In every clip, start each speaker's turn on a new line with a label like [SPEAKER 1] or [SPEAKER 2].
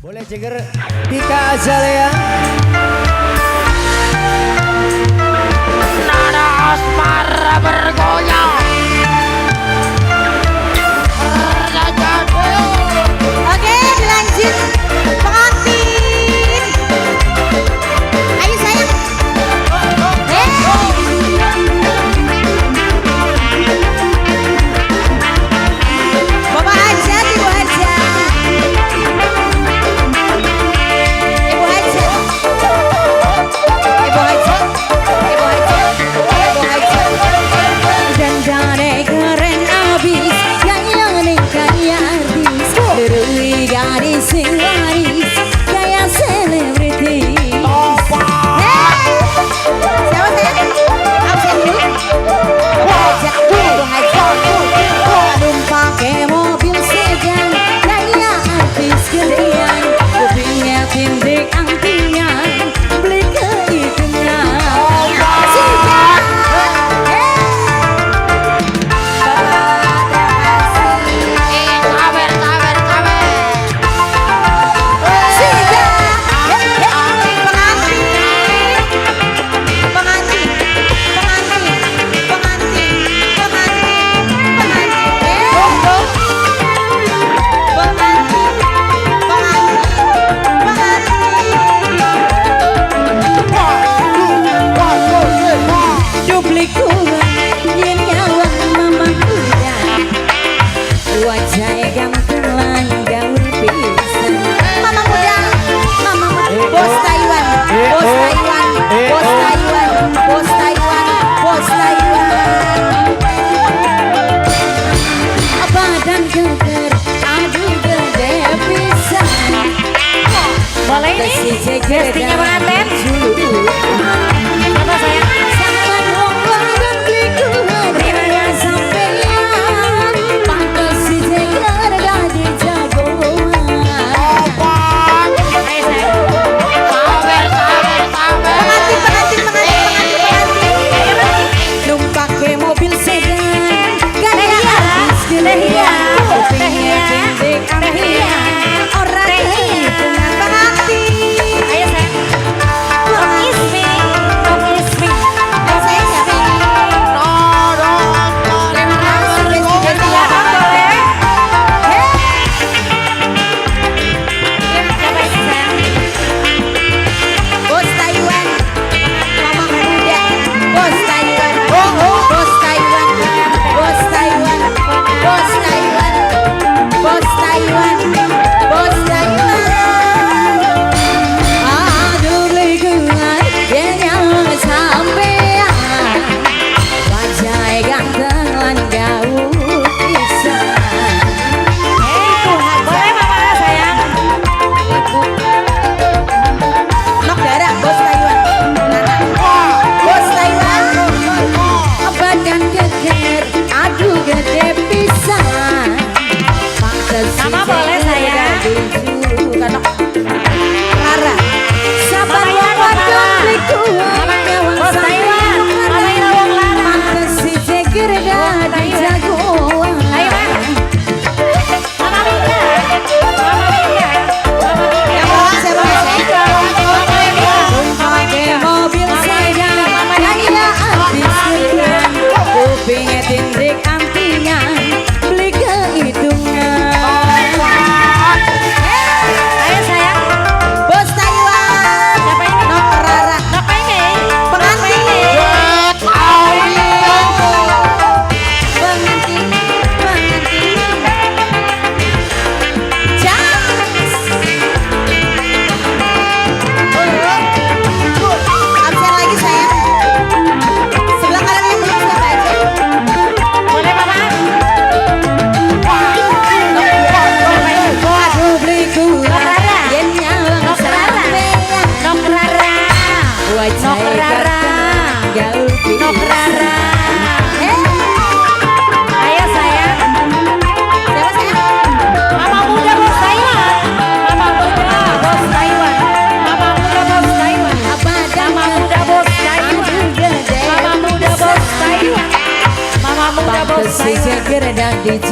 [SPEAKER 1] Boleh ceger Tika Azalea.
[SPEAKER 2] Nada asmara bergoyang.
[SPEAKER 3] Oke, lanjut pengantin. Ayo sayang. Bapak Hajat, Ibu Hajat. Ibu Hajat. Ibu Hajat. Ibu Hajat. Ibu Hajat. Dandane keren abis, gaya nih gaya artis, berui gadis sing waris, gaya selebriti. Siapa sayang? Absen dulu. Ibu Hajat, Ibu Hajat. Aduh pakai mobil sedan, gaya artis gerian, kupingnya tindik angkingan, beli ke hidungnya.
[SPEAKER 2] Gestinya pengantin. Apa sayang?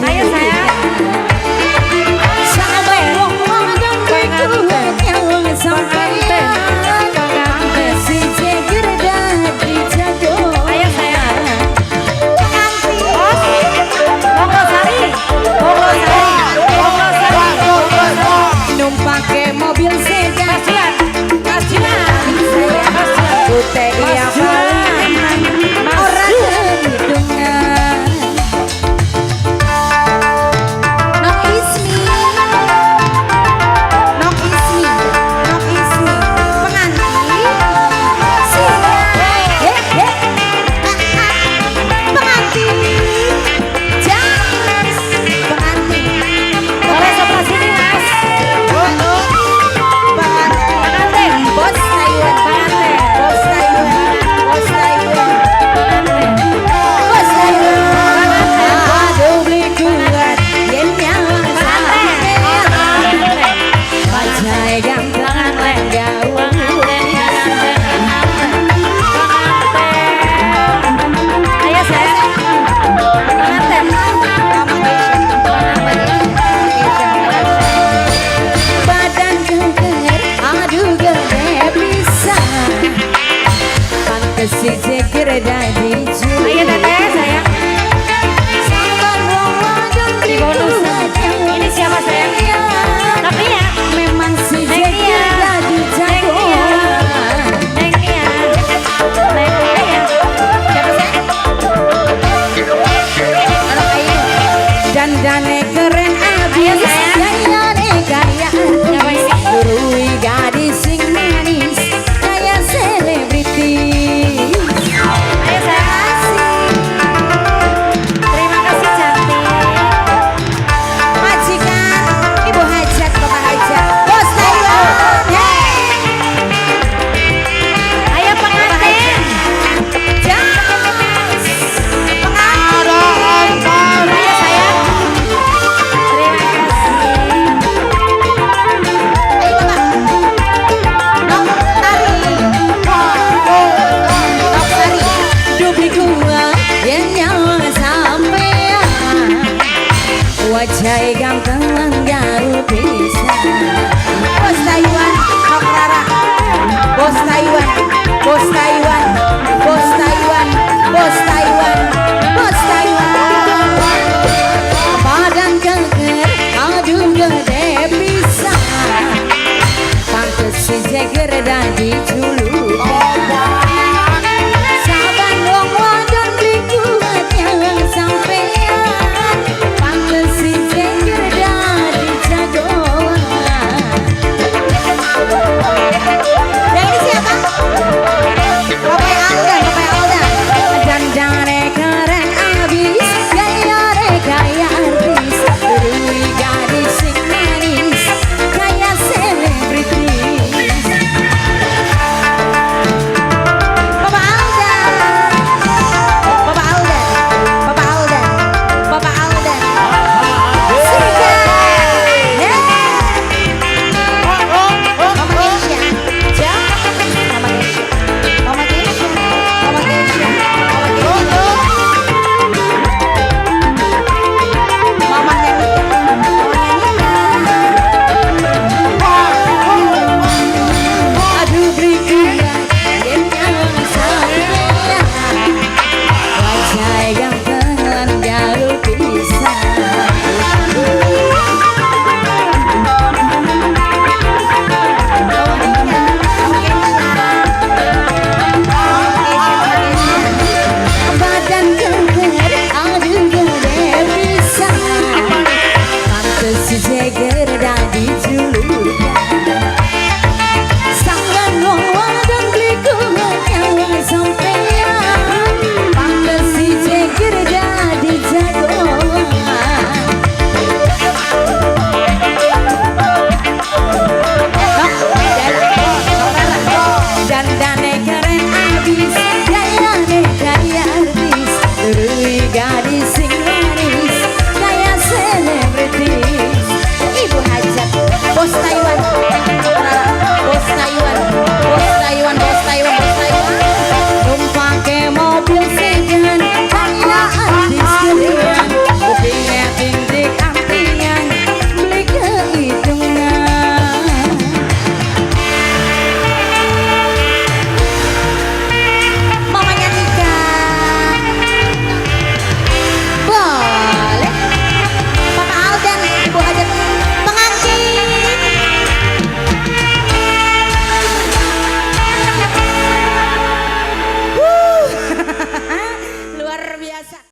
[SPEAKER 3] Ayo sayang. Sampai wong-wong yang Bocah ganteng lenggawang.
[SPEAKER 2] Ayo sayang. Pengantin.
[SPEAKER 3] Badan geger, aduh gede bisa. Pantes si jeger dadi juri.
[SPEAKER 2] Ayo teteh sayang.
[SPEAKER 3] Sabar wadon
[SPEAKER 2] Di bonus. Ini siapa sayang? Tapi ya.
[SPEAKER 3] memang si jeger dadi jagoan.
[SPEAKER 2] Neng Nia. Neng Nia.
[SPEAKER 3] Siapa sayang? Anak Ayu. Dandane keren abis.
[SPEAKER 2] Ayo, sayang.
[SPEAKER 3] Gayane gaya
[SPEAKER 2] Siapa
[SPEAKER 3] artis.
[SPEAKER 2] ini?
[SPEAKER 3] Durui gadis sing manis kayak selebritis.
[SPEAKER 2] Ayo sayang. Terima kasih cantik.
[SPEAKER 3] Majikan, ibu hajat, bapak hajat, bos Taiwan. Hey,
[SPEAKER 2] Ayo pengantin.
[SPEAKER 3] jas, pengantin.
[SPEAKER 2] Ayo sayang. Terima kasih.
[SPEAKER 3] Ayo bapak. Nok tari, nok tari. Dubi gua yang nyawa sampean. Wajah ganteng garu bisa. Bos Taiwan, nok Rara. Bos Taiwan, bos Taiwan, bos Taiwan, bos Taiwan, bos Taiwan. Badan geger, aduh gede bisa. Pantes si jeger dadi